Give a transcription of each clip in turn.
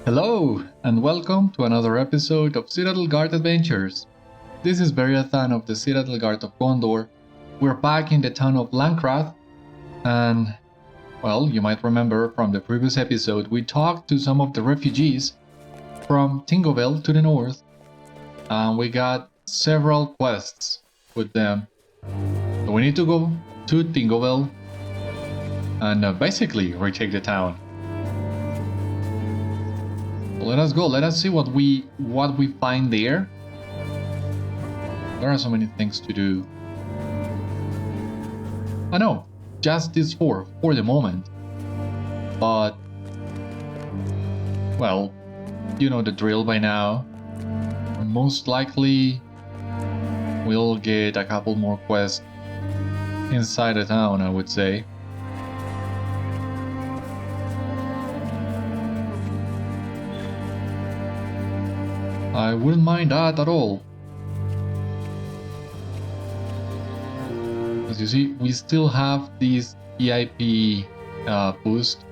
Hello, and welcome to another episode of Citadel Guard Adventures. This is Beriathan of the Citadel Guard of Gondor. We're back in the town of Blackroot, and, well, you might remember from the previous episode we talked to some of the refugees from Tingobel to the north, and we got several quests with them. So we need to go to Tingobel and basically retake the town. Let us go. Let us see what we find there. There are so many things to do. I know, just these four for the moment. But well, you know the drill by now. Most likely we'll get a couple more quests inside the town, I would say. I wouldn't mind that at all. As you see, we still have this VIP boost.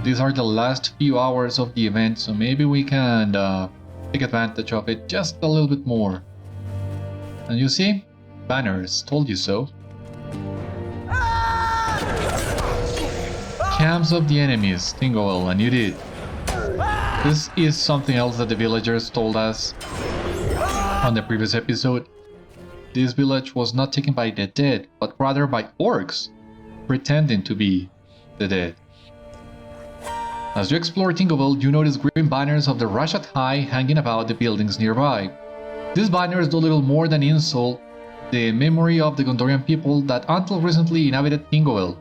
These are the last few hours of the event, so maybe we can take advantage of it just a little bit more. And you see? Banners, told you so. Camps of the enemies, Tingobel, and you did. This is something else that the villagers told us on the previous episode. This village was not taken by the dead, but rather by orcs, pretending to be the dead. As you explore Tingobel, you notice green banners of the Rashat High hanging about the buildings nearby. These banners do little more than insult the memory of the Gondorian people that until recently inhabited Tingobel.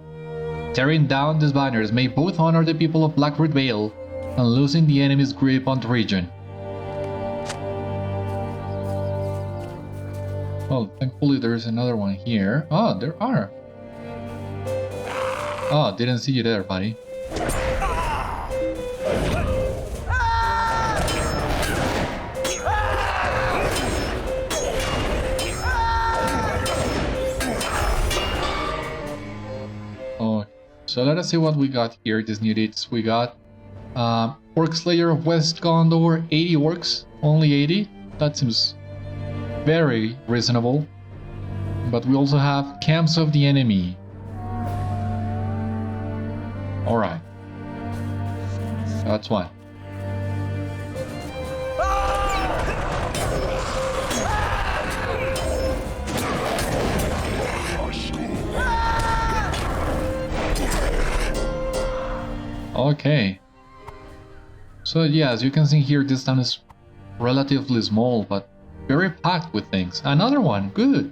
Tearing down these banners may both honor the people of Blackroot Vale and losing the enemy's grip on the region. Well, thankfully there's another one here. Oh, there are. Oh, didn't see you there, buddy. Oh, so let us see what we got here. These new dates we got. Orc Slayer of West Gondor, 80 orcs, only 80. That seems very reasonable. But we also have Camps of the Enemy. Alright. That's one. Okay. So yeah, as you can see here, this town is relatively small, but very packed with things. Another one, good!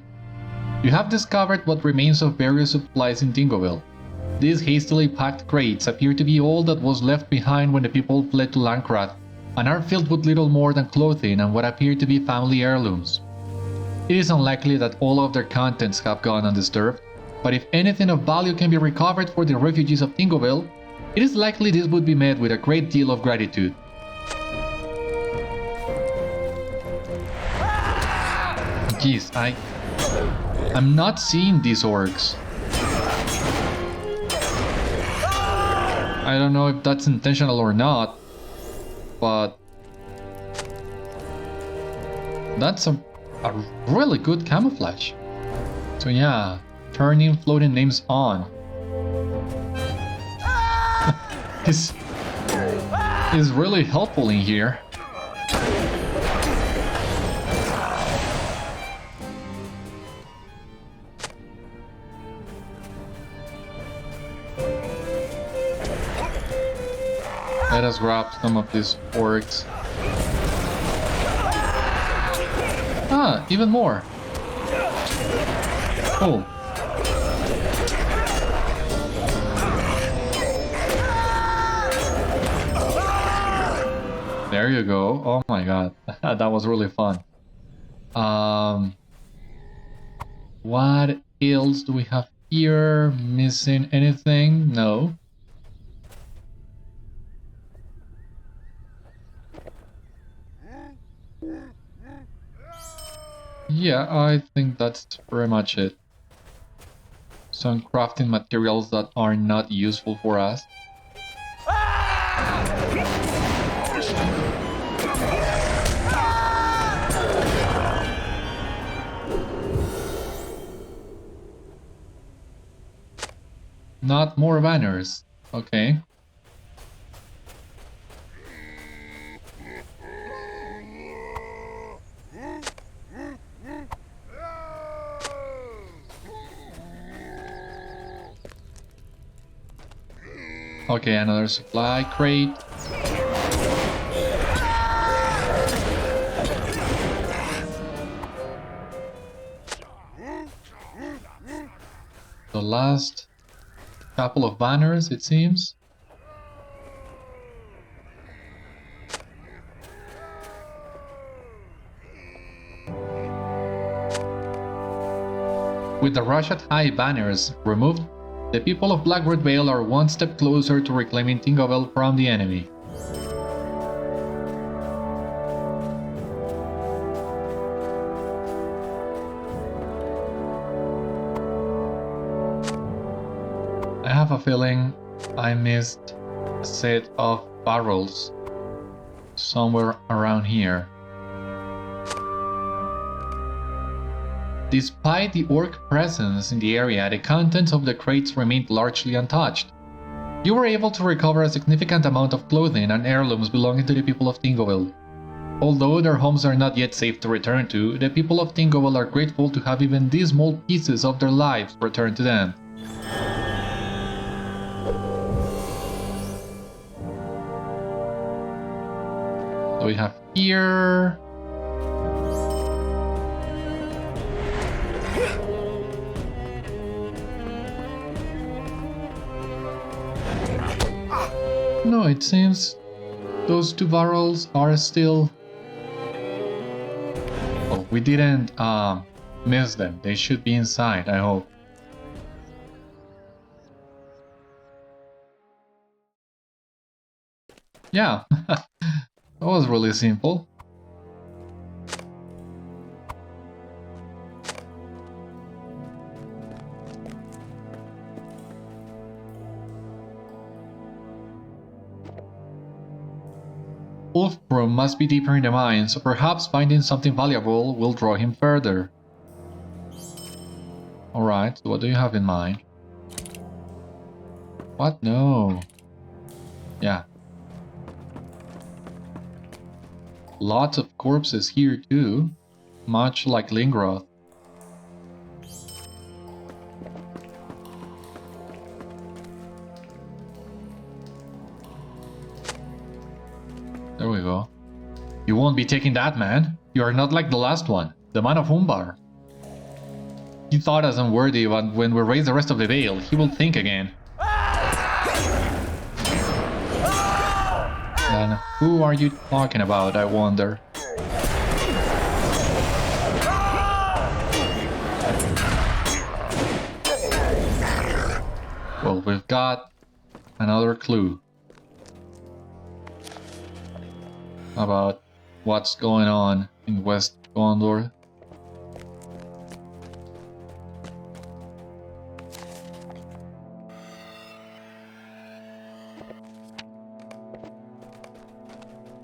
You have discovered what remains of various supplies in Tingobel. These hastily packed crates appear to be all that was left behind when the people fled to Blackroot, and are filled with little more than clothing and what appear to be family heirlooms. It is unlikely that all of their contents have gone undisturbed, but if anything of value can be recovered for the refugees of Tingobel, it is likely this would be met with a great deal of gratitude. Jeez, I'm not seeing these orcs. I don't know if that's intentional or not, but that's a really good camouflage. So yeah, turning floating names on. is really helpful in here. Let us grab some of these orcs. Ah, even more. Cool. There you go. Oh my god. That was really fun. What else do we have here? Missing anything? No. Yeah, I think that's pretty much it. Some crafting materials that are not useful for us. Not more banners. Okay. Okay, another supply crate. The last couple of banners, it seems. With the rush at high banners removed, the people of Blackroot Vale are one step closer to reclaiming Tingobel from the enemy. I have a feeling I missed a set of barrels somewhere around here. Despite the orc presence in the area, the contents of the crates remained largely untouched. You were able to recover a significant amount of clothing and heirlooms belonging to the people of Tingobel. Although their homes are not yet safe to return to, the people of Tingobel are grateful to have even these small pieces of their lives returned to them. So we have here... No, it seems those two barrels are still... Oh, we didn't miss them. They should be inside, I hope. Yeah, that was really simple. Oathbreaker must be deeper in the mine, so perhaps finding something valuable will draw him further. Alright, so what do you have in mind? What? No. Yeah. Lots of corpses here too, much like Lingroth. There we go. You won't be taking that, man. You are not like the last one, the man of Umbar. He thought us unworthy, but when we raise the rest of the Vale, he will think again. And who are you talking about, I wonder? Well, we've got another clue about what's going on in West Gondor.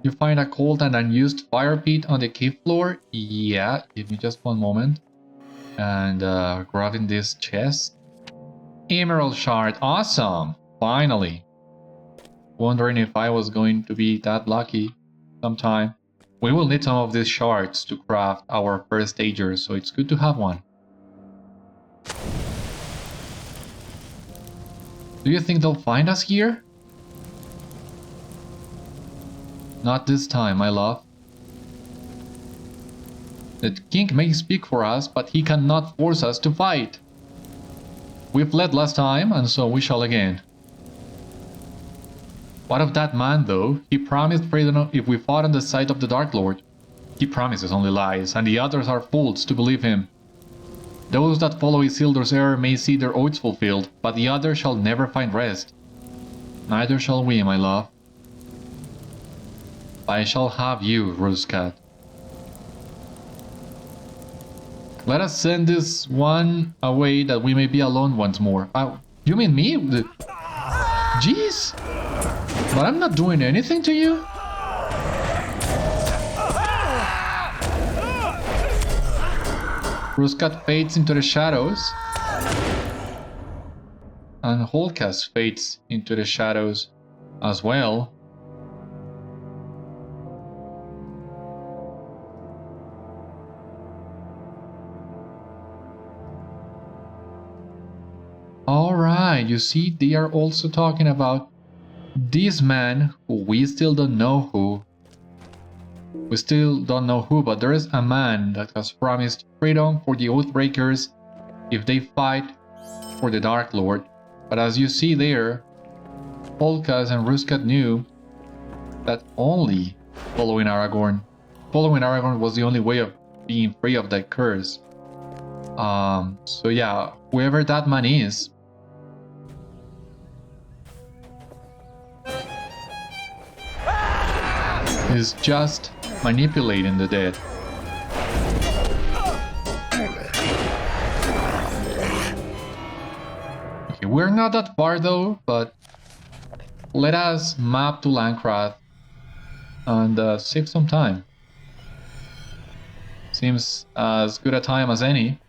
You find a cold and unused fire pit on the cave floor? Yeah, give me just one moment. And grabbing this chest. Emerald shard, awesome! Finally! Wondering if I was going to be that lucky sometime. We will need some of these shards to craft our first stager, so it's good to have one. Do you think they'll find us here? Not this time, my love. The king may speak for us, but he cannot force us to fight. We fled last time, and so we shall again. What of that man, though? He promised freedom if we fought on the side of the Dark Lord. He promises only lies, and the others are fools to believe him. Those that follow Isildur's error may see their oaths fulfilled, but the others shall never find rest. Neither shall we, my love. I shall have you, Rosecat. Let us send this one away that we may be alone once more. You mean me? Jeez! But I'm not doing anything to you? Ruskat fades into the shadows. And Holcast fades into the shadows as well. Alright, you see, they are also talking about this man who we still don't know who. We still don't know who, but there is a man that has promised freedom for the Oathbreakers if they fight for the Dark Lord. But as you see there, Holcast and Ruskat knew that only following Aragorn was the only way of being free of that curse. So yeah, whoever that man is just manipulating the dead. Okay, we're not that far though, but let us map to Landcraft and save some time. Seems as good a time as any.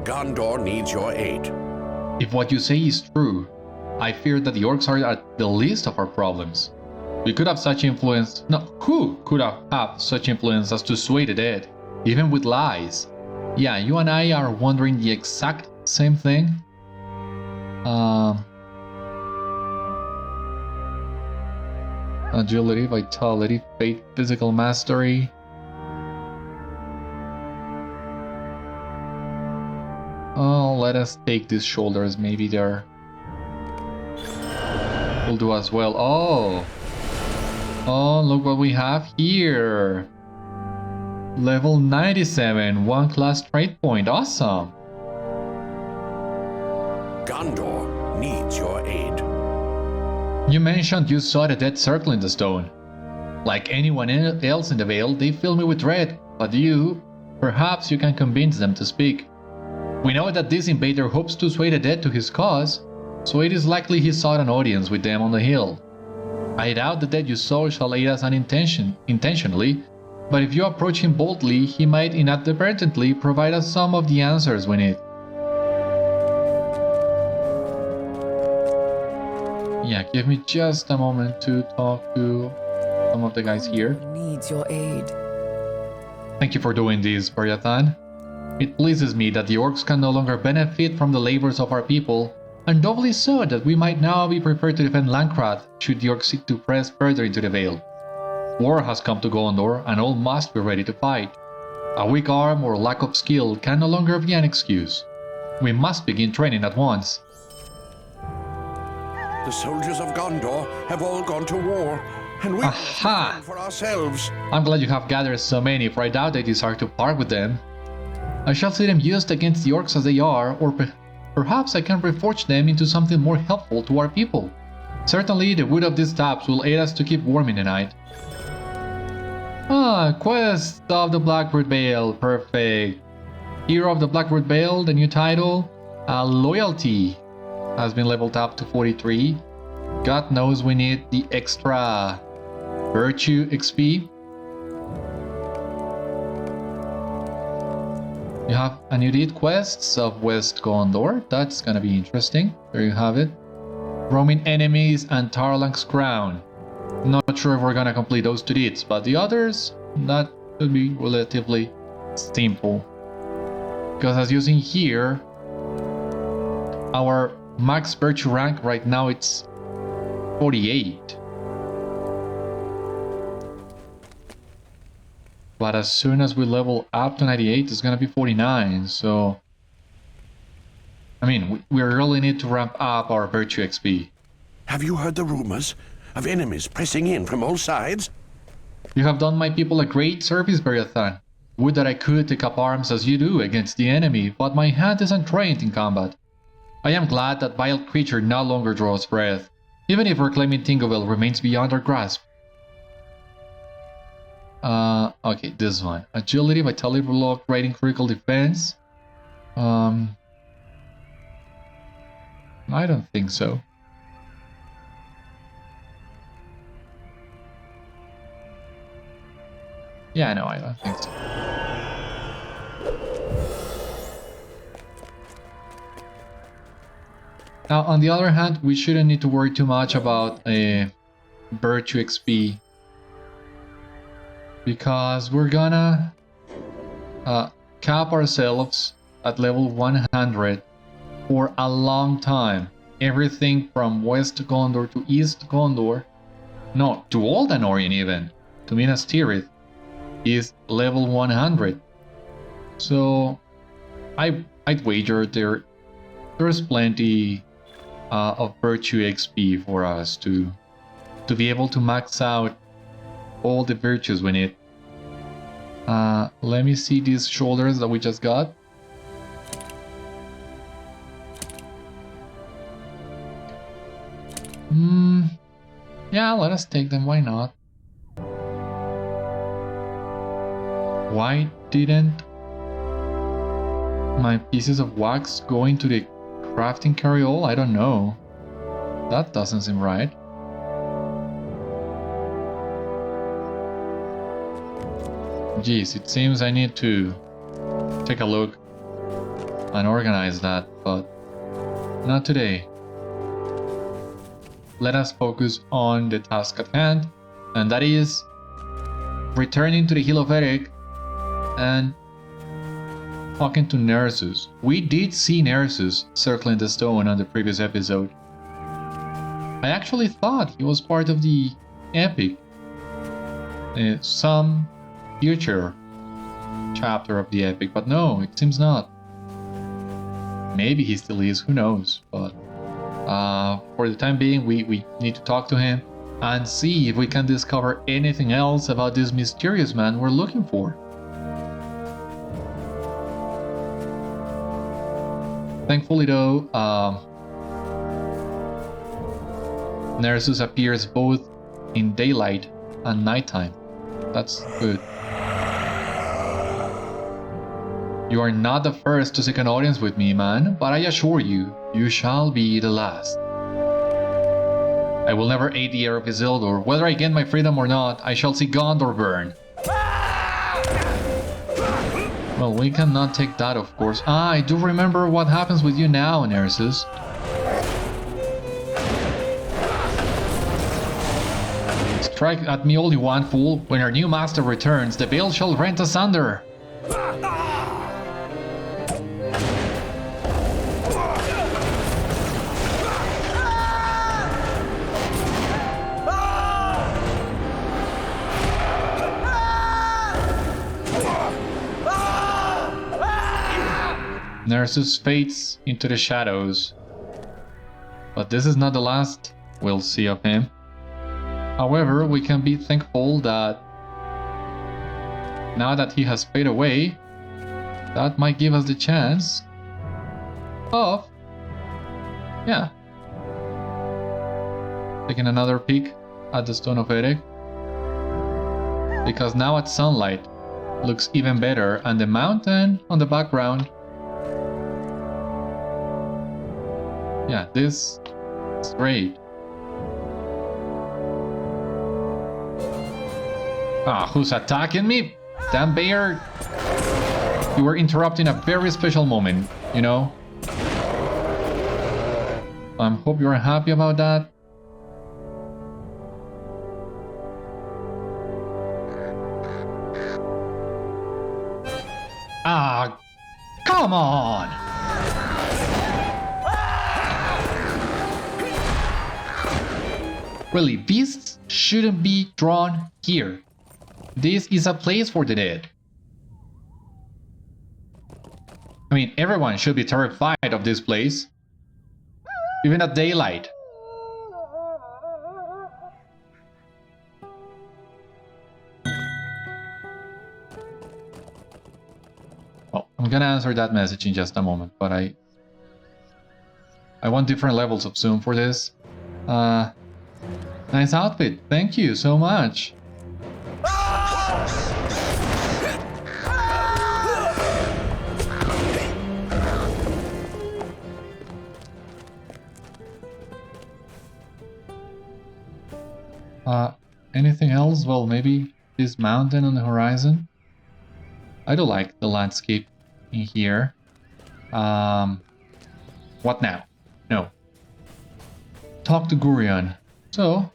Gondor needs your aid. If what you say is true, I fear that the orcs are at the least of our problems. We could have such influence. No, who could have such influence as to sway the dead, even with lies? Yeah, you and I are wondering the exact same thing. Agility, vitality, faith, physical mastery. Oh, let us take these shoulders. Maybe they're will do as well. Oh, look what we have here. Level 97, 1 class trait point. Awesome. Gondor needs your aid. You mentioned you saw the dead circle in the stone. Like anyone else in the Vale, they fill me with dread. But you, perhaps you can convince them to speak. We know that this invader hopes to sway the dead to his cause, so it is likely he sought an audience with them on the hill. I doubt the dead you saw shall aid us intentionally, but if you approach him boldly, he might inadvertently provide us some of the answers we need. Yeah, give me just a moment to talk to some of the guys here. Needs your aid. Thank you for doing this, Beriathan. It pleases me that the orcs can no longer benefit from the labors of our people, and doubly so that we might now be prepared to defend Landcraft should the orcs seek to press further into the Vale. War has come to Gondor, and all must be ready to fight. A weak arm or lack of skill can no longer be an excuse. We must begin training at once. The soldiers of Gondor have all gone to war, and we must defend for ourselves. I'm glad you have gathered so many, for I doubt they desire to part with them. I shall see them used against the orcs as they are, or perhaps I can reforge them into something more helpful to our people. Certainly, the wood of these stabs will aid us to keep warm in the night. Quest of the Blackroot Vale, perfect. Hero of the Blackroot Vale, the new title. Loyalty has been leveled up to 43. God knows we need the extra virtue XP. You have a new deed quests of West Gondor. That's gonna be interesting. There you have it. Roaming enemies and Tarlang's crown. Not sure if we're gonna complete those two deeds, but the others, that should be relatively simple. Because as you see here, our max virtue rank right now it's 48. But as soon as we level up to 98, it's gonna be 49, so... I mean, we really need to ramp up our virtue XP. Have you heard the rumors of enemies pressing in from all sides? You have done my people a great service, Beriathan. Would that I could take up arms as you do against the enemy, but my hand isn't trained in combat. I am glad that vile creature no longer draws breath, even if reclaiming Tingobel remains beyond our grasp. Okay, this one. Agility, vitality, block, rating, critical defense. I don't think so. Yeah, no, I don't think so. Now, on the other hand, we shouldn't need to worry too much about a virtue XP, because we're gonna cap ourselves at level 100 for a long time. Everything from West Gondor to East Gondor, no, to Old Anorian even, to Minas Tirith, is level 100. So I'd wager there's plenty of virtue XP for us to be able to max out all the virtues we need. Let me see these shoulders that we just got. Yeah, let us take them, why not? Why didn't my pieces of wax go into the crafting carryall? I don't know. That doesn't seem right. Geez, it seems I need to take a look and organize that, but not today. Let us focus on the task at hand, and that is returning to the Hill of Erech and talking to Nerzus. We did see Nerzus circling the stone on the previous episode. I actually thought he was part of the epic. Some future chapter of the epic, but no, it seems not. Maybe he still is, who knows, but for the time being we need to talk to him and see if we can discover anything else about this mysterious man we're looking for. Thankfully though, Nerzus appears both in daylight and nighttime. That's good. You are not the first to seek an audience with me, man, but I assure you, you shall be the last. I will never aid the heir of Isildur. Whether I gain my freedom or not, I shall see Gondor burn. Well, we cannot take that, of course. Ah, I do remember what happens with you now, Nerzus. Strike at me all you want, fool. When our new master returns, the veil shall rent asunder. Nerzus fades into the shadows, but this is not the last we'll see of him. However, we can be thankful that now that he has faded away, that might give us the chance of, yeah, taking another peek at the Stone of Erech, because now at sunlight looks even better, and the mountain on the background. Yeah, this is great. Ah, who's attacking me? Damn bear! You were interrupting a very special moment, you know? I hope you're happy about that. Ah, come on! Really, beasts shouldn't be drawn here. This is a place for the dead. I mean, everyone should be terrified of this place. Even at daylight. Well, I'm gonna answer that message in just a moment, but I want different levels of zoom for this. Nice outfit, thank you so much. Anything else? Well, maybe this mountain on the horizon. I do like the landscape in here. What now? No. Talk to Gúrion. So...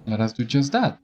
let us do just that.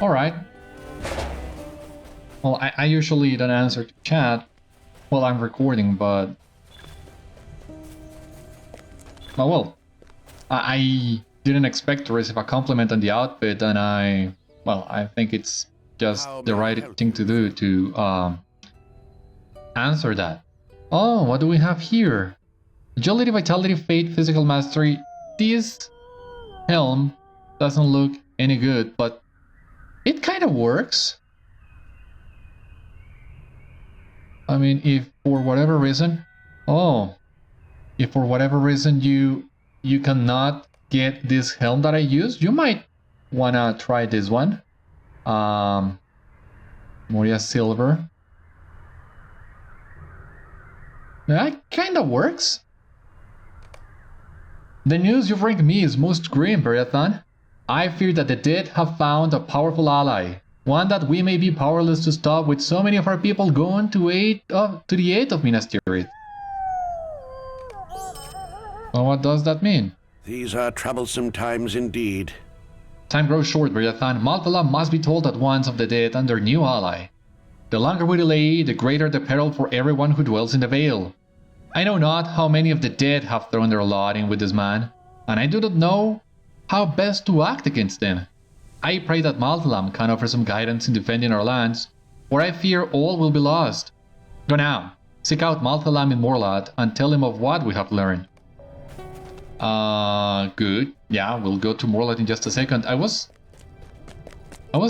Alright. Well, I usually don't answer to chat while I'm recording, but... oh well. I didn't expect to receive a compliment on the outfit, and I think it's just the right thing to do to answer that. Oh, what do we have here? Agility, Vitality, Fate, Physical Mastery. This helm doesn't look any good, but it kind of works. I mean, if for whatever reason... oh, if for whatever reason you cannot get this helm that I used, you might wanna try this one. Moria Silver. That kind of works. The news you've bring me is most grim, Beriathan. I fear that the dead have found a powerful ally, one that we may be powerless to stop, with so many of our people gone to the aid of Minas Tirith. Well, what does that mean? These are troublesome times indeed. Time grows short, Beriathan. Malthala must be told at once of the death and their new ally. The longer we delay, the greater the peril for everyone who dwells in the Vale. I know not how many of the dead have thrown their lot in with this man, and I do not know how best to act against them. I pray that Malthalam can offer some guidance in defending our lands, or I fear all will be lost. Go now, seek out Malthalam in Morlat and tell him of what we have learned. Good. Yeah, we'll go to Morlat in just a second. I was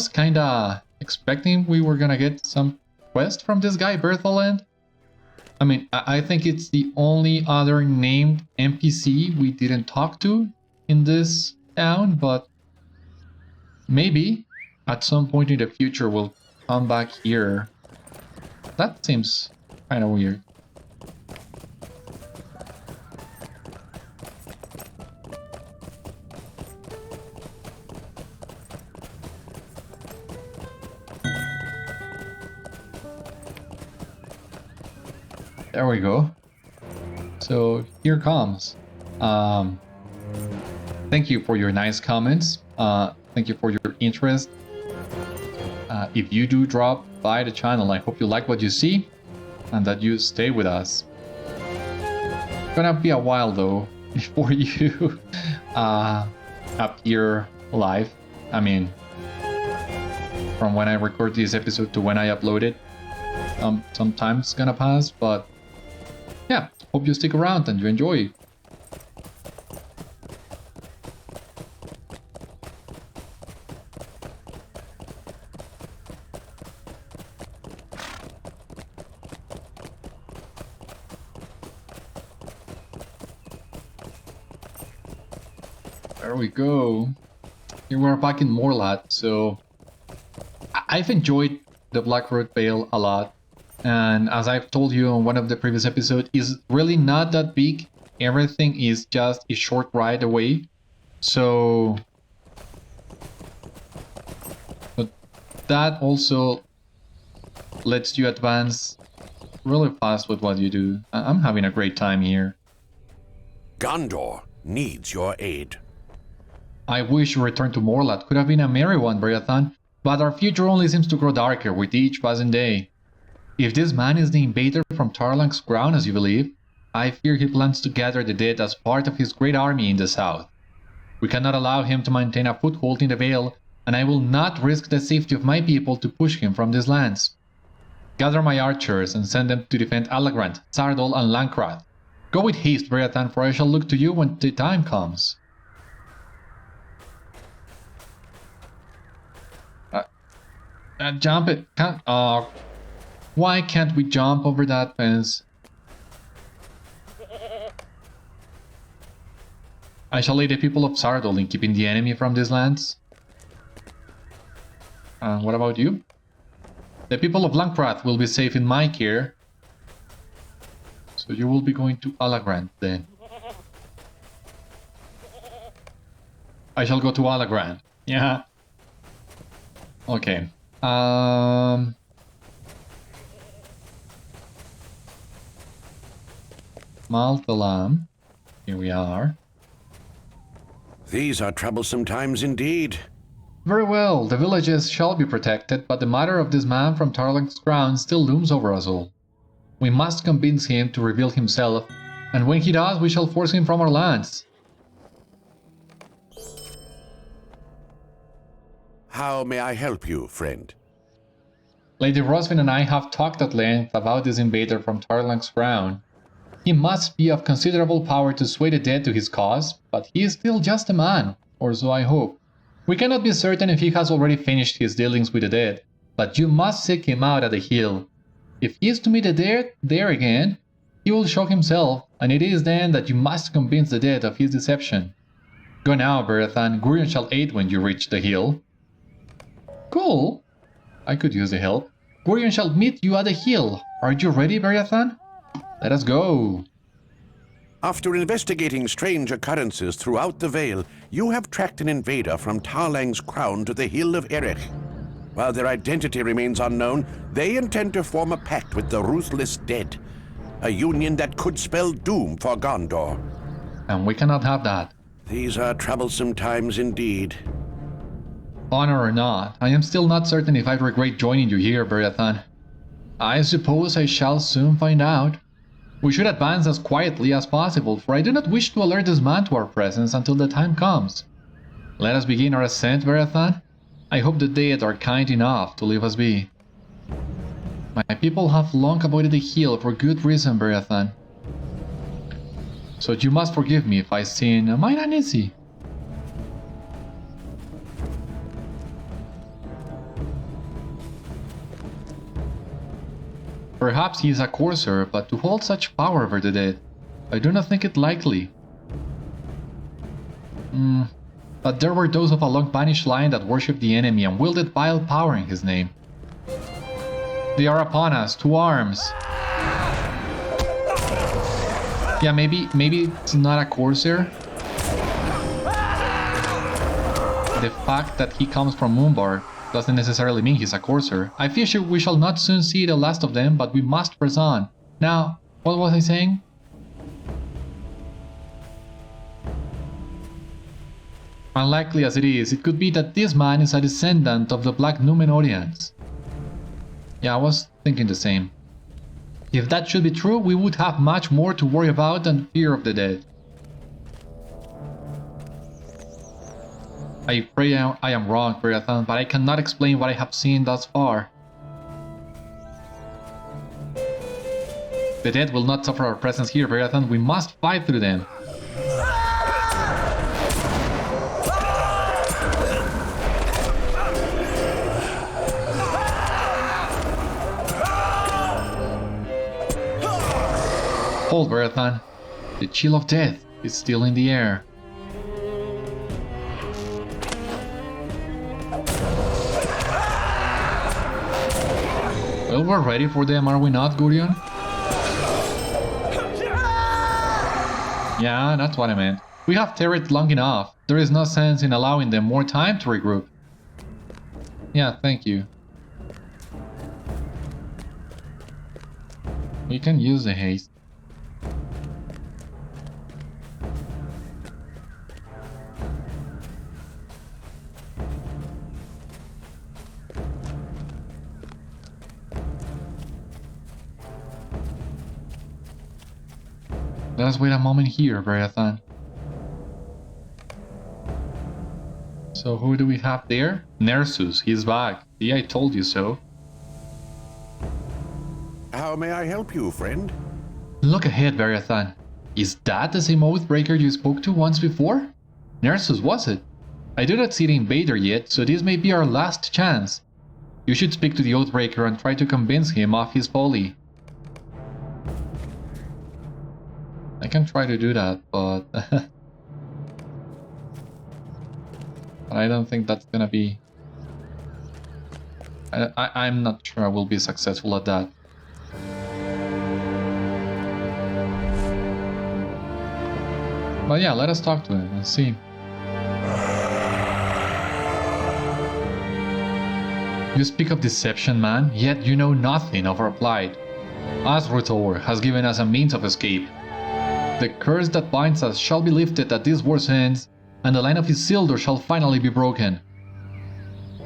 kinda expecting we were gonna get some quest from this guy, Berthaland. I mean, I think it's the only other named NPC we didn't talk to in this town, but maybe at some point in the future we'll come back here. That seems kind of weird. There we go. So here comes. Thank you for your nice comments. Thank you for your interest. If you do drop by the channel, I hope you like what you see and that you stay with us. It's gonna be a while though before you appear live. I mean, from when I record this episode to when I upload it, some time's gonna pass, but yeah, hope you stick around and you enjoy. There we go. Here we're back in Morlat, so I've enjoyed the Blackroot Vale a lot. And as I've told you on one of the previous episodes, is really not that big. Everything is just a short ride away. So but that also lets you advance really fast with what you do. I'm having a great time here. Gondor needs your aid. I wish your return to Morlat could have been a merry one, Beriathan, but our future only seems to grow darker with each passing day. If this man is the invader from Tarlang's crown, as you believe, I fear he plans to gather the dead as part of his great army in the south. We cannot allow him to maintain a foothold in the Vale, and I will not risk the safety of my people to push him from these lands. Gather my archers and send them to defend Alagrand, Sardol, and Lankrath. Go with haste, Beriathan, for I shall look to you when the time comes. Jump it. Why can't we jump over that fence? I shall aid the people of Sardol in keeping the enemy from these lands. What about you? The people of Lankrath will be safe in my care. So you will be going to Alagrand then. I shall go to Alagrand. Yeah. Okay. Malthalam. Here we are. These are troublesome times indeed. Very well, the villages shall be protected, but the matter of this man from Tarlang's crown still looms over us all. We must convince him to reveal himself, and when he does, we shall force him from our lands. How may I help you, friend? Lady Rosvin and I have talked at length about this invader from Tarlang's crown. He must be of considerable power to sway the dead to his cause, but he is still just a man, or so I hope. We cannot be certain if he has already finished his dealings with the dead, but you must seek him out at the hill. If he is to meet the dead there again, he will show himself, and it is then that you must convince the dead of his deception. Go now, Beriathan. Gúrion shall aid when you reach the hill. Cool. I could use the help. Gúrion shall meet you at the hill. Are you ready, Beriathan? Let us go. After investigating strange occurrences throughout the Vale, you have tracked an invader from Tarlang's crown to the Hill of Erech. While their identity remains unknown, they intend to form a pact with the ruthless dead. A union that could spell doom for Gondor. And we cannot have that. These are troublesome times indeed. Honor or not, I am still not certain if I regret joining you here, Beriathan. I suppose I shall soon find out. We should advance as quietly as possible, for I do not wish to alert this man to our presence until the time comes. Let us begin our ascent, Beriathan. I hope the dead are kind enough to leave us be. My people have long avoided the hill for good reason, Beriathan. So you must forgive me if I sin. Mine uneasy. Perhaps he is a courser, but to hold such power over the dead, I do not think it likely. But there were those of a long-vanished line that worshipped the enemy and wielded vile power in his name. They are upon us, to arms! Yeah, maybe it's not a corsair. The fact that he comes from Umbar doesn't necessarily mean he's a courser. I fear we shall not soon see the last of them, but we must press on. Now, what was I saying? Unlikely as it is, it could be that this man is a descendant of the Black Númenóreans. Yeah, I was thinking the same. If that should be true, we would have much more to worry about than fear of the dead. I pray I am wrong, Beriathan, but I cannot explain what I have seen thus far. The dead will not suffer our presence here, Beriathan. We must fight through them. Hold, Beriathan. The chill of death is still in the air. Well, we're ready for them, are we not, Gúrion? Yeah, that's what I meant. We have tarried long enough. There is no sense in allowing them more time to regroup. Yeah, thank you. We can use the haste. Let us wait a moment here, Beriathan. So who do we have there? Nerzus, he's back. See, I told you so. How may I help you, friend? Look ahead, Beriathan. Is that the same Oathbreaker you spoke to once before? Nerzus, was it? I do not see the invader yet, so this may be our last chance. You should speak to the Oathbreaker and try to convince him of his folly. I can try to do that, but... but I don't think that's gonna be... I'm not sure I will be successful at that. But yeah, let us talk to him and see. You speak of deception, man, yet you know nothing of our plight. Azruthor has given us a means of escape. The curse that binds us shall be lifted at this war's end, and the line of Isildur shall finally be broken.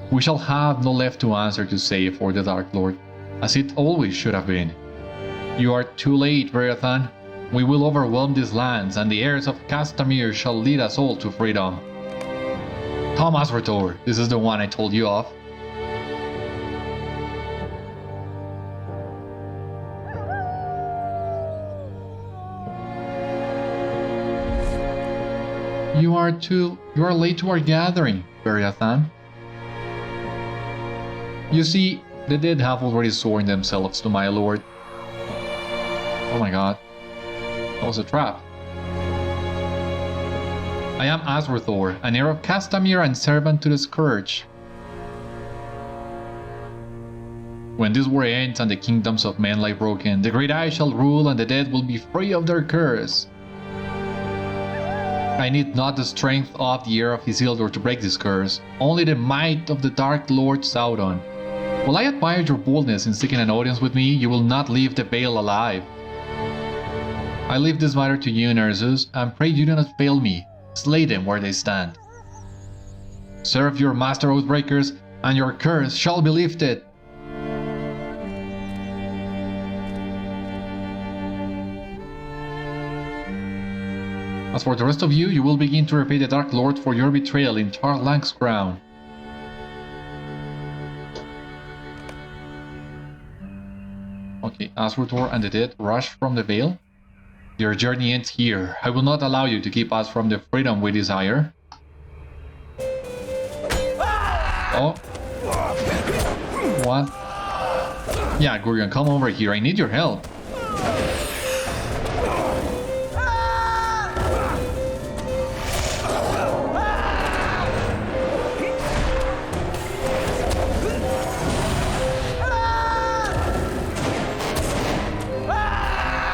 We shall have no left to answer to say for the Dark Lord, as it always should have been. You are too late, Beriathan. We will overwhelm these lands, and the heirs of Castamere shall lead us all to freedom. Come, Azruthor, this is the one I told you of. You are late to our gathering, Beriathan. You see, the dead have already sworn themselves to my lord. Oh my god. That was a trap. I am Azruthor, an heir of Castamere and servant to the Scourge. When this war ends and the kingdoms of men lie broken, the Great Eye shall rule and the dead will be free of their curse. I need not the strength of the heir of Isildur to break this curse, only the might of the Dark Lord Sauron. While I admire your boldness in seeking an audience with me, you will not leave the Vale alive. I leave this matter to you, Nerzus, and pray you do not fail me. Slay them where they stand. Serve your master Oathbreakers, and your curse shall be lifted. As for the rest of you, you will begin to repay the Dark Lord for your betrayal in Tarlang's crown. Okay, Azruthor and the dead rush from the Vale. Your journey ends here. I will not allow you to keep us from the freedom we desire. Oh. What? Yeah, Gúrion, come over here. I need your help.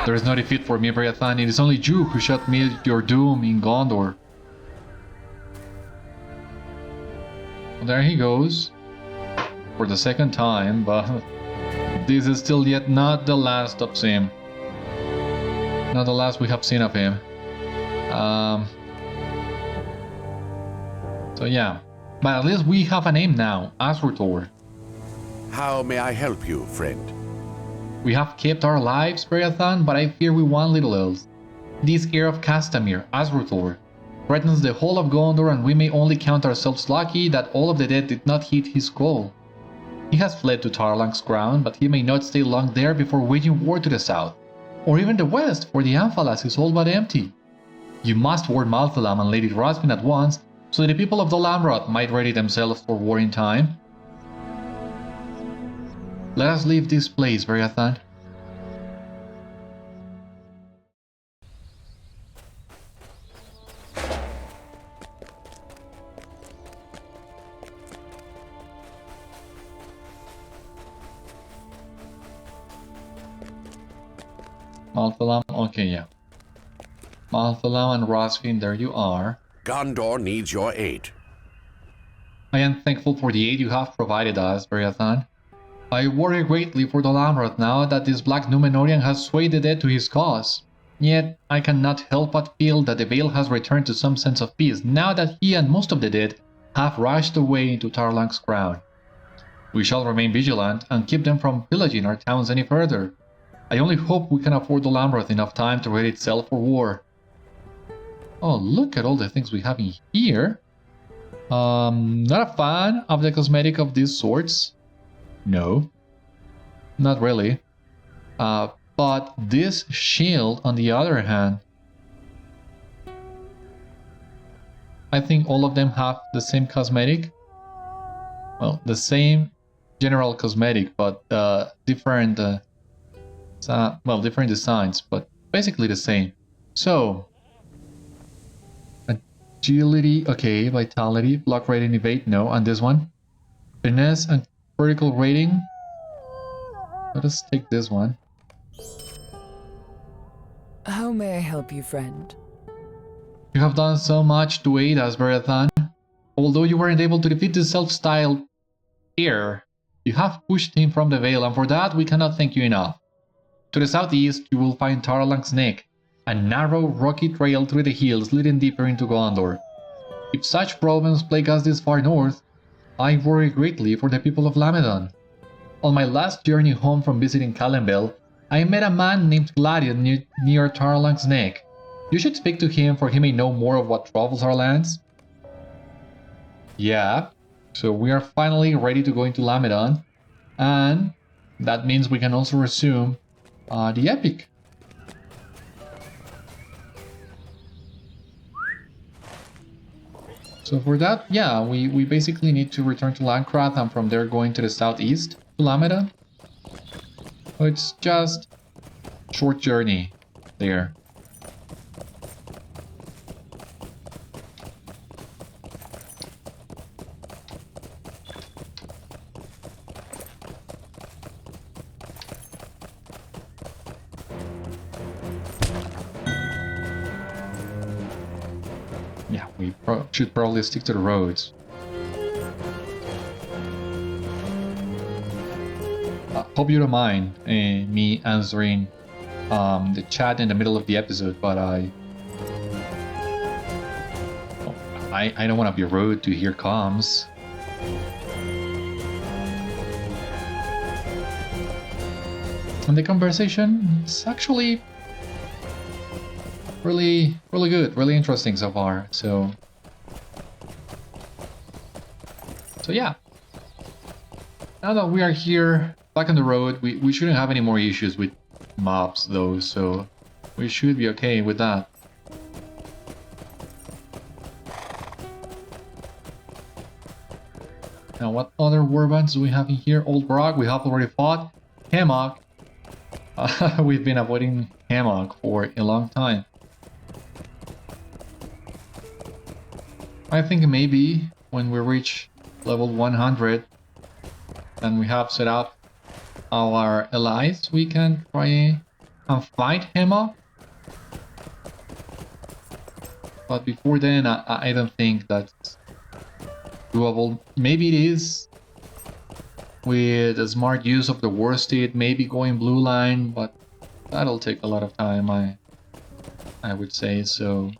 There is no defeat for me, Beriathan. It is only you who shall meet your doom in Gondor. Well, there he goes. For the second time, but this is still yet not the last of him. Not the last we have seen of him. So yeah. But at least we have a name now, Azruthor. How may I help you, friend? We have kept our lives, Beriathan, but I fear we want little else. This heir of Castamere, Azruthor, threatens the whole of Gondor, and we may only count ourselves lucky that all of the dead did not hit his goal. He has fled to Tarlang's crown, but he may not stay long there before waging war to the south, or even the west, for the Amphalas is all but empty. You must warn Malthalam and Lady Rosvin at once, so that the people of the Lamroth might ready themselves for war in time. Let us leave this place, Beriathan. Malthalam, okay, yeah. Malthalam and Rosvin, there you are. Gondor needs your aid. I am thankful for the aid you have provided us, Beriathan. I worry greatly for the Lamroth now that this Black Númenórean has swayed the dead to his cause. Yet, I cannot help but feel that the Vale has returned to some sense of peace now that he and most of the dead have rushed away into Tarlang's crown. We shall remain vigilant and keep them from pillaging our towns any further. I only hope we can afford the Lamroth enough time to ready itself for war. Oh, look at all the things we have in here. Not a fan of the cosmetic of these swords. No, not really. But this shield, on the other hand, I think all of them have the same cosmetic. Well, the same general cosmetic, but different, different designs, but basically the same. So, agility, okay, vitality, block rating, evade, no, and this one, finesse and critical rating. Let us take this one. How may I help you, friend? You have done so much to aid us, Beriathan. Although you weren't able to defeat the self-styled heir, you have pushed him from the Vale, and for that we cannot thank you enough. To the southeast, you will find Tarlang's Neck, a narrow, rocky trail through the hills leading deeper into Gondor. If such problems plague us this far north, I worry greatly for the people of Lamedon. On my last journey home from visiting Tingobel, I met a man named Gúrion near Tarlang's Neck. You should speak to him, for he may know more of what troubles our lands. Yeah, so we are finally ready to go into Lamedon, and that means we can also resume the epic. So for that, yeah, we basically need to return to Landcraft, and from there going to the southeast to Lamedon. So it's just a short journey there. Yeah, we should probably stick to the roads. Hope you don't mind me answering the chat in the middle of the episode, but I don't want to be rude to hear comms. And the conversation is actually really good, really interesting so far. So yeah. Now that we are here, back on the road, we shouldn't have any more issues with mobs though, so we should be okay with that. Now what other warbands do we have in here? Old Brock, we have already fought. Hammock. We've been avoiding Hammock for a long time. I think maybe when we reach level 100 and we have set up our allies, we can try and fight Hammock. But before then, I don't think that's doable. Maybe it is with a smart use of the worsted, maybe going blue line, but that'll take a lot of time, I would say. So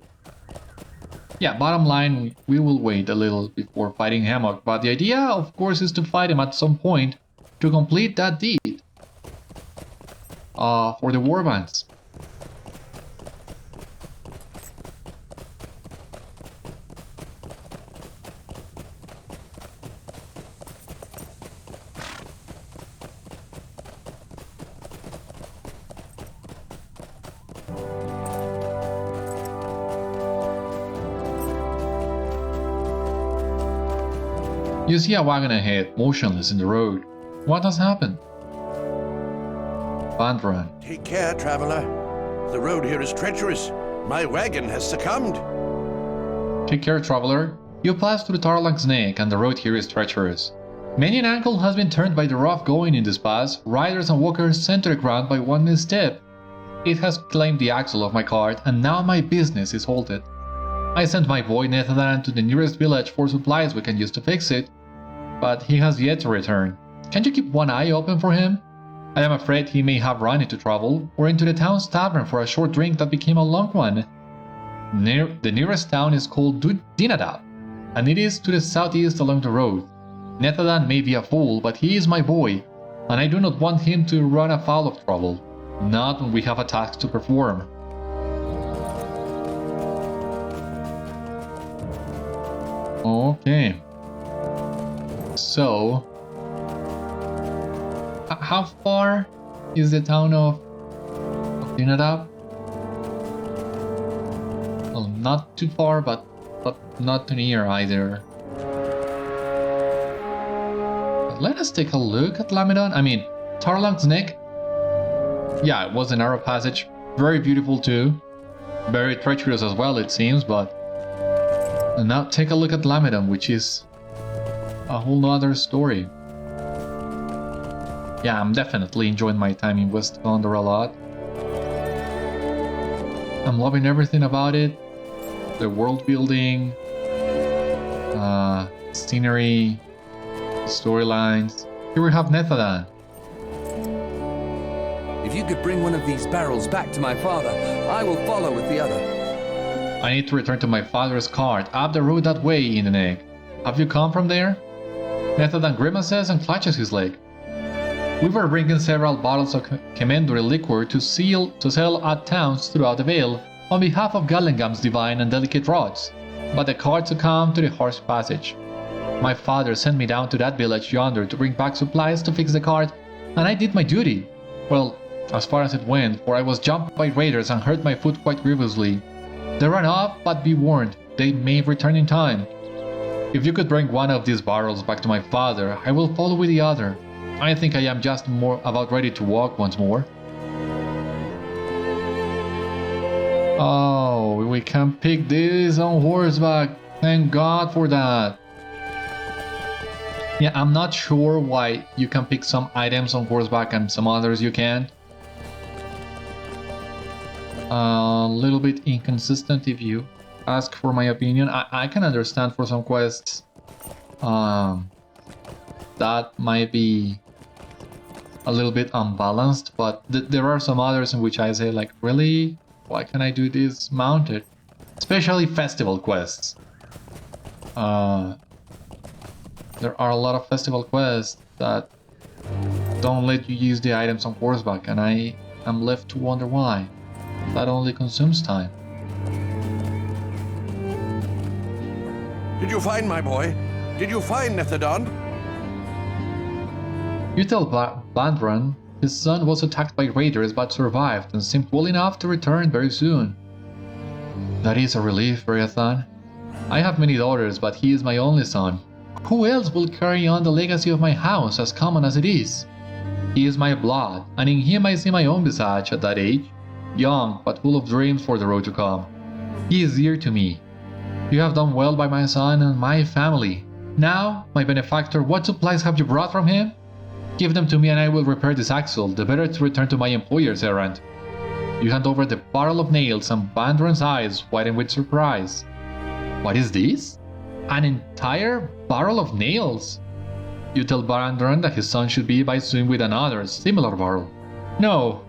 yeah, bottom line, we will wait a little before fighting Hammock, but the idea, of course, is to fight him at some point to complete that deed for the warbands. You see a wagon ahead, motionless in the road. What has happened? Bandran. Take care, traveler. The road here is treacherous. My wagon has succumbed. Take care, traveler. You pass through Tarlang's Neck, and the road here is treacherous. Many an ankle has been turned by the rough going in this pass, riders and walkers sent to the ground by one misstep. It has claimed the axle of my cart, and now my business is halted. I sent my boy Nethadan to the nearest village for supplies we can use to fix it, but he has yet to return. Can't you keep one eye open for him? I am afraid he may have run into trouble, or into the town's tavern for a short drink that became a long one. The nearest town is called Dínadab, and it is to the southeast along the road. Nethadan may be a fool, but he is my boy, and I do not want him to run afoul of trouble, not when we have a task to perform. . Okay. So, how far is the town of Dínadab? Well, not too far, but not too near either. But let us take a look at Lamedon. I mean, Tarlang's Neck. Yeah, it was a narrow passage. Very beautiful too. Very treacherous as well, it seems, but... And now take a look at Lamedon, which is a whole nother story. Yeah, I'm definitely enjoying my time in West Gondor a lot. I'm loving everything about it. The world building, scenery, storylines. Here we have Nethadan. If you could bring one of these barrels back to my father, I will follow with the other. I need to return to my father's cart, up the road that way in the neck. Have you come from there? Nethadan grimaces and clutches his leg. We were bringing several bottles of Commendary liquor to sell at towns throughout the Vale on behalf of Gallengam's divine and delicate rods, but the cart succumbed to the harsh passage. My father sent me down to that village yonder to bring back supplies to fix the cart, and I did my duty. Well, as far as it went, for I was jumped by raiders and hurt my foot quite grievously. They ran off, but be warned, they may return in time. If you could bring one of these barrels back to my father, I will follow with the other. I think I am just about ready to walk once more. Oh, we can pick this on horseback. Thank God for that. Yeah, I'm not sure why you can pick some items on horseback and some others you can't. A little bit inconsistent if you ask for my opinion. I can understand for some quests that might be a little bit unbalanced, but there are some others in which I say like, really? Why can't I do this mounted? Especially festival quests. There are a lot of festival quests that don't let you use the items on horseback, and I am left to wonder why. That only consumes time. Did you find my boy? Did you find Nethadan? You tell Bandran his son was attacked by raiders but survived and seemed well enough to return very soon. That is a relief, Beriathan. I have many daughters, but he is my only son. Who else will carry on the legacy of my house, as common as it is? He is my blood, and in him I see my own visage at that age, young but full of dreams for the road to come. He is dear to me. You have done well by my son and my family. Now, my benefactor, what supplies have you brought from him? Give them to me and I will repair this axle, the better to return to my employer's errand. You hand over the barrel of nails and Bandran's eyes widen with surprise. What is this? An entire barrel of nails? You tell Bandran that his son should be by soon with another, similar barrel. No,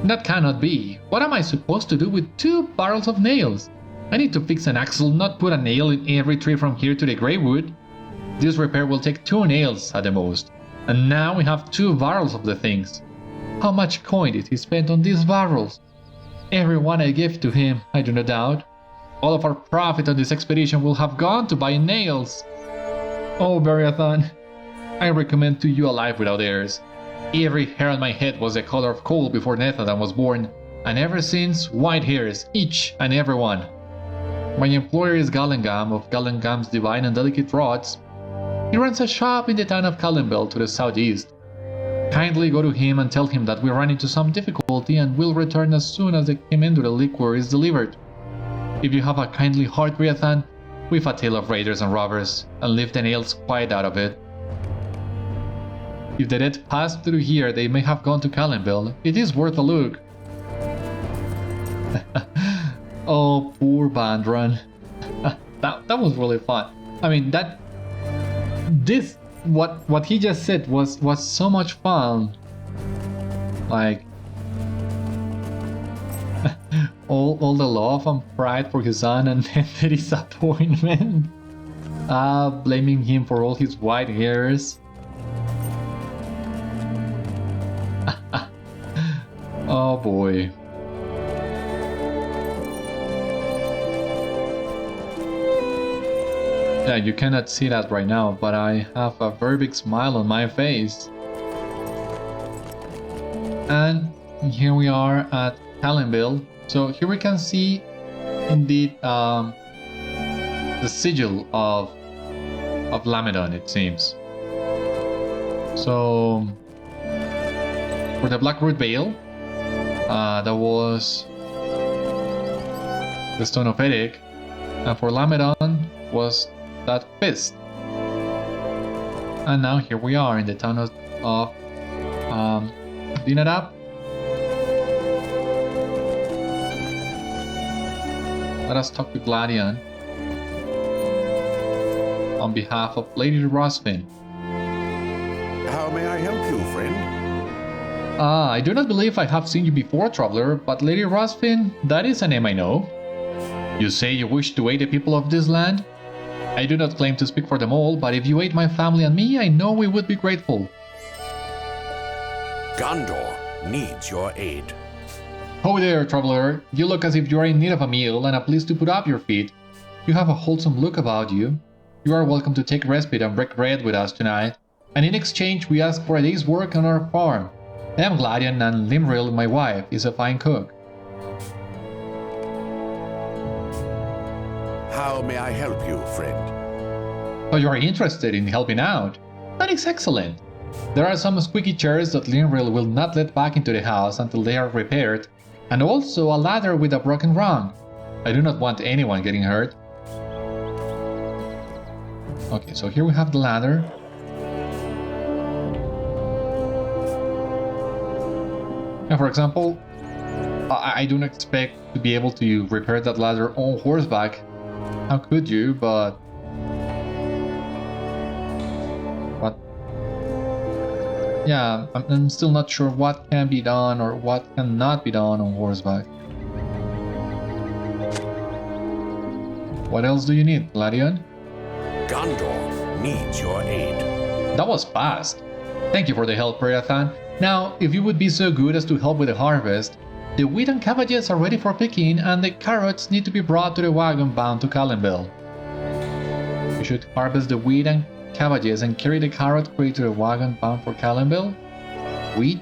that cannot be. What am I supposed to do with 2 barrels of nails? I need to fix an axle, not put a nail in every tree from here to the Greywood. This repair will take 2 nails at the most. And now we have 2 barrels of the things. How much coin did he spend on these barrels? Every one I give to him, I do not doubt. All of our profit on this expedition will have gone to buy nails. Oh, Beriathan, I recommend to you a life without heirs. Every hair on my head was the color of coal before Nethadan was born, and ever since, white hairs, each and every one. My employer is Gallengam of Gallengam's divine and delicate rods. He runs a shop in the town of Citadel to the southeast. Kindly go to him and tell him that we ran into some difficulty and will return as soon as the Commendary liquor is delivered. If you have a kindly heart, Beriathan, weave a tale of raiders and robbers, and leave the nails quite out of it. If the dead passed through here, they may have gone to Citadel. It is worth a look. Oh, poor Bandran. that was really fun. I mean, what he just said was so much fun. Like all the love and pride for his son, and then the disappointment. Blaming him for all his white hairs. Oh boy. Yeah, you cannot see that right now, but I have a very big smile on my face. And here we are at Citadel. So here we can see indeed the sigil of Lamedon, it seems. So for the Blackroot Vale, that was the Stone of Erech, and for Lamedon was that fist. And now here we are in the town of Dínadab. Let us talk to Gladion on behalf of Lady Rosfin. How may I help you, friend? I do not believe I have seen you before, traveler, but Lady Rosfin, that is a name I know. You say you wish to aid the people of this land? I do not claim to speak for them all, but if you aid my family and me, I know we would be grateful. Gondor needs your aid. Oh there, traveler. You look as if you are in need of a meal and a place to put up your feet. You have a wholesome look about you. You are welcome to take respite and break bread with us tonight, and in exchange we ask for a day's work on our farm. I am Gladion, and Limril, my wife, is a fine cook. How may I help you, friend? Oh, you are interested in helping out? That is excellent. There are some squeaky chairs that Limril will not let back into the house until they are repaired, and also a ladder with a broken rung. I do not want anyone getting hurt. Okay, so here we have the ladder. Now, for example, I don't expect to be able to repair that ladder on horseback. How could you? But yeah, I'm still not sure what can be done or what cannot be done on horseback. What else do you need, Gladion? Gondor needs your aid. That was fast. Thank you for the help, Beriathan. Now, if you would be so good as to help with the harvest, the wheat and cabbages are ready for picking, and the carrots need to be brought to the wagon bound to Citadel. You should harvest the wheat and cabbages and carry the carrot crate to the wagon bound for Citadel. Wheat.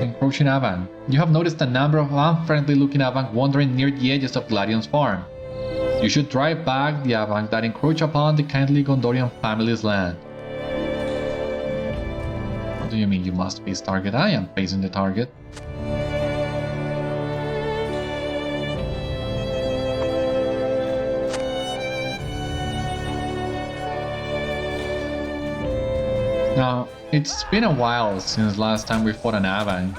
Encroaching Avang. You have noticed a number of unfriendly looking Avang wandering near the edges of Gladion's farm. You should drive back the Avang that encroach upon the kindly Gondorian family's land. What do you mean you must face target? I am facing the target. Now, it's been a while since last time we fought an Avang.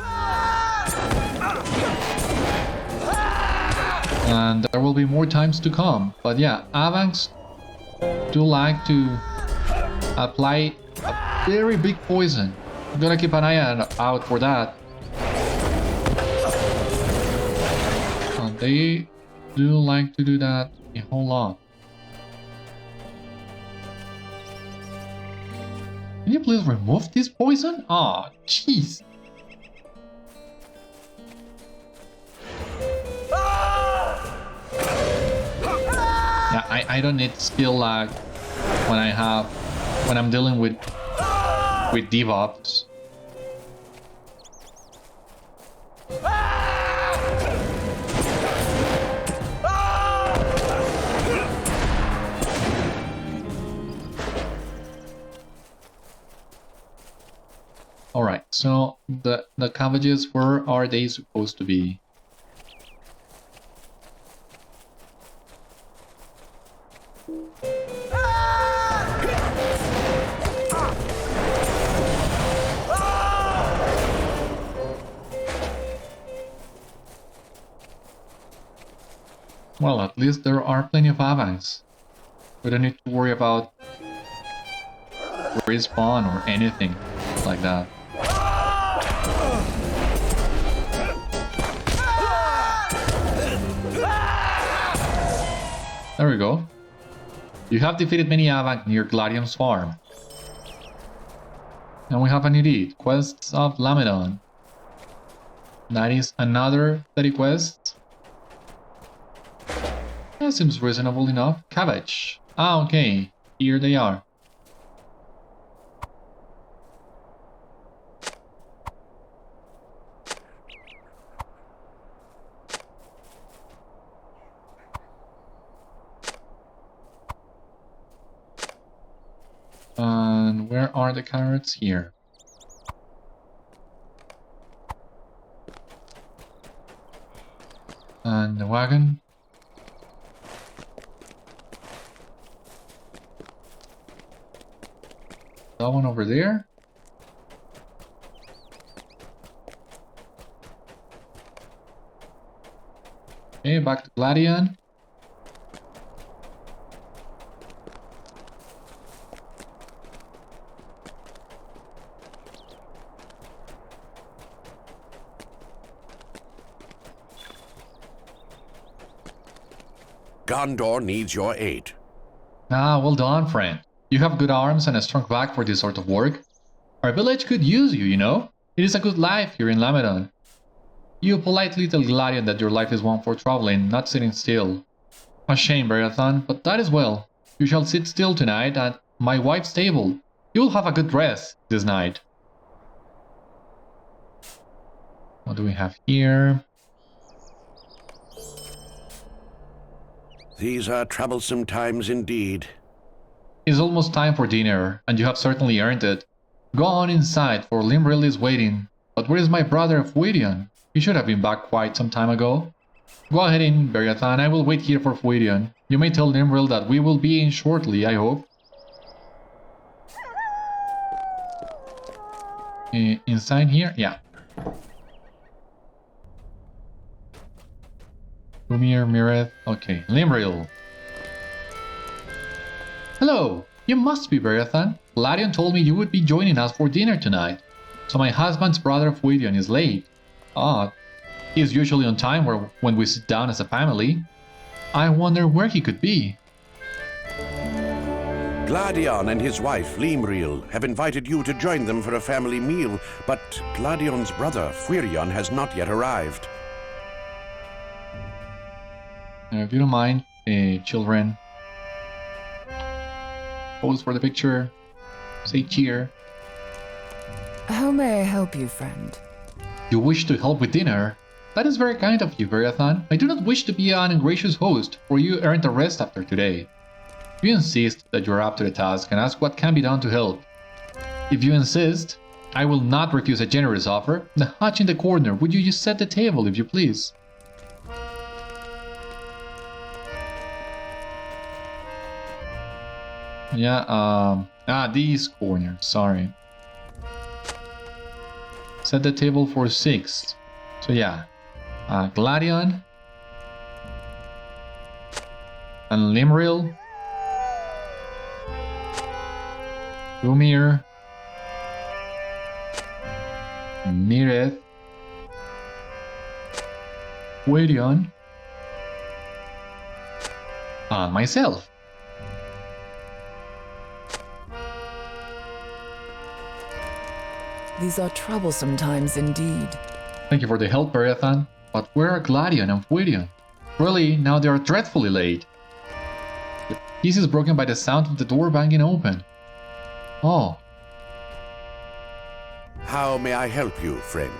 And there will be more times to come. But yeah, Avangs do like to apply a very big poison. I'm gonna keep an eye out for that. They do like to do that a whole lot. Can you please remove this poison? Ah, oh, jeez. Yeah, I don't need skill lag when I'm dealing with DevOps. Alright, so the cabbages, where are they supposed to be? Well, at least there are plenty of Avangs. We don't need to worry about respawn or anything like that. There we go. You have defeated many Avang near Gladion's farm. And we have a new deed, Quests of Lamedon. That is another 30 quests. seems reasonable enough. Cabbage. Ah, okay. Here they are. And where are the carrots? Here. And the wagon. That one over there. Okay, back to Gladion. Gondor needs your aid. Ah, well done, friend. You have good arms and a strong back for this sort of work. Our village could use you, you know? It is a good life here in Lamedon. You politely tell Gladion that your life is one for traveling, not sitting still. A shame, Beriathan, but that is well. You shall sit still tonight at my wife's table. You will have a good rest this night. What do we have here? These are troublesome times indeed. It's almost time for dinner, and you have certainly earned it. Go on inside, for Limril is waiting. But where is my brother Gúrion? He should have been back quite some time ago. Go ahead in, Beriathan. I will wait here for Gúrion. You may tell Limril that we will be in shortly, I hope. Inside here? Yeah. Lumir, Mireth. Okay, Limril. Hello, you must be Beriathan. Gladion told me you would be joining us for dinner tonight. So my husband's brother Gúrion is late. Odd. He is usually on time when we sit down as a family. I wonder where he could be. Gladion and his wife, Limril, have invited you to join them for a family meal, but Gladion's brother, Gúrion, has not yet arrived. If you don't mind, children, pose for the picture, say cheer. How may I help you, friend? You wish to help with dinner? That is very kind of you, Beriathan. I do not wish to be an ungracious host, for you earned a rest after today. If you insist that you are up to the task and ask what can be done to help. If you insist, I will not refuse a generous offer. The hutch in the corner, would you just set the table if you please? Yeah, these corners, sorry. Set the table for 6. So yeah, Gladion and Limril, Lumir, Mireth, Gúrion, and myself. These are troublesome times indeed. Thank you for the help, Beriathan. But where are Gladion and Gúrion? Really, now they are dreadfully late. The peace is broken by the sound of the door banging open. Oh. How may I help you, friend?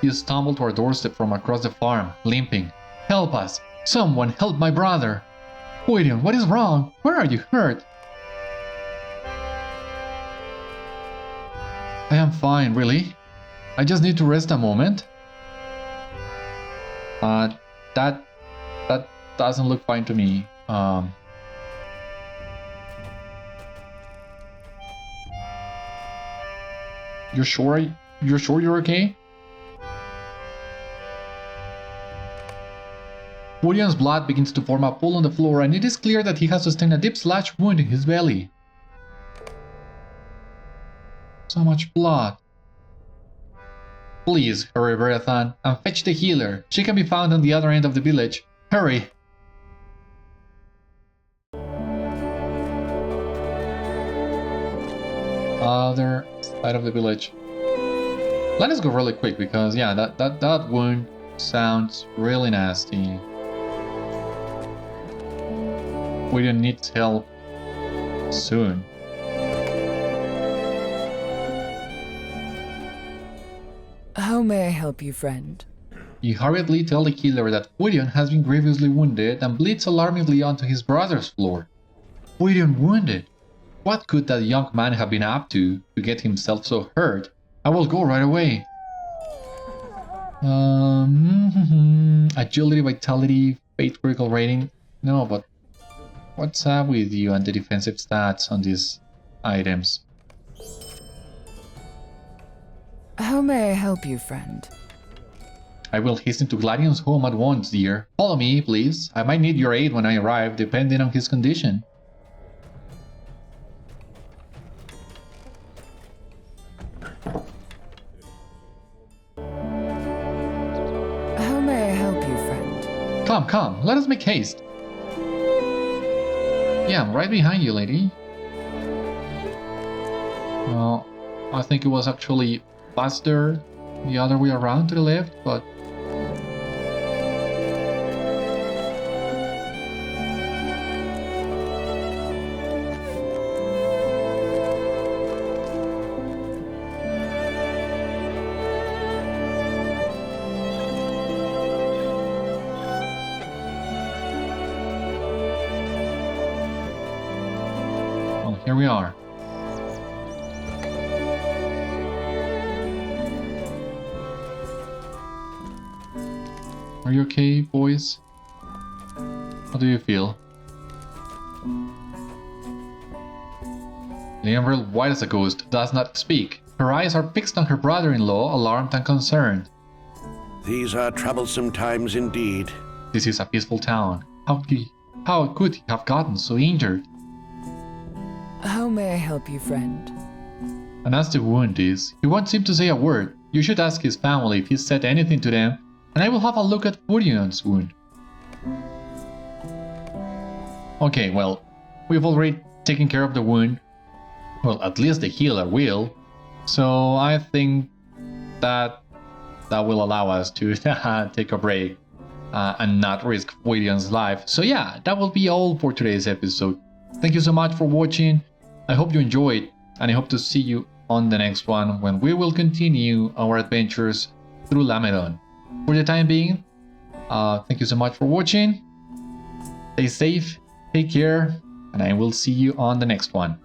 He stumbled to our doorstep from across the farm, limping. Help us! Someone help my brother! Gúrion, what is wrong? Where are you hurt? I am fine, really. I just need to rest a moment. That doesn't look fine to me. You're sure you're okay? Gúrion's blood begins to form a pool on the floor, and it is clear that he has sustained a deep slash wound in his belly. So much blood. Please, hurry, Beriathan, and fetch the healer. She can be found on the other end of the village. Hurry! Other side of the village. Let us go really quick because, yeah, that wound sounds really nasty. Gúrion needs help soon. How may I help you, friend? You hurriedly tell the killer that Gúrion has been grievously wounded and bleeds alarmingly onto his brother's floor. Gúrion wounded? What could that young man have been up to get himself so hurt? I will go right away. Agility, vitality, fate, critical rating. No, but what's up with you and the defensive stats on these items? How may I help you, friend? I will hasten to Gladion's home at once, dear. Follow me, please. I might need your aid when I arrive, depending on his condition. How may I help you, friend? Come, come, let us make haste. Yeah, I'm right behind you, lady. Well, I think it was actually faster the other way around to the left, but... well, here we are. Are you okay, boys? How do you feel? The emerald, white as a ghost, does not speak. Her eyes are fixed on her brother-in-law, alarmed and concerned. These are troublesome times indeed. This is a peaceful town. How could he have gotten so injured? How may I help you, friend? And as the wound is, he won't seem to say a word. You should ask his family if he said anything to them, and I will have a look at Gúrion's wound. Okay, well, we've already taken care of the wound. Well, at least the healer will. So I think that will allow us to take a break and not risk Gúrion's life. So yeah, that will be all for today's episode. Thank you so much for watching. I hope you enjoyed, and I hope to see you on the next one when we will continue our adventures through Lamedon. For the time being, thank you so much for watching. Stay safe, take care, and I will see you on the next one.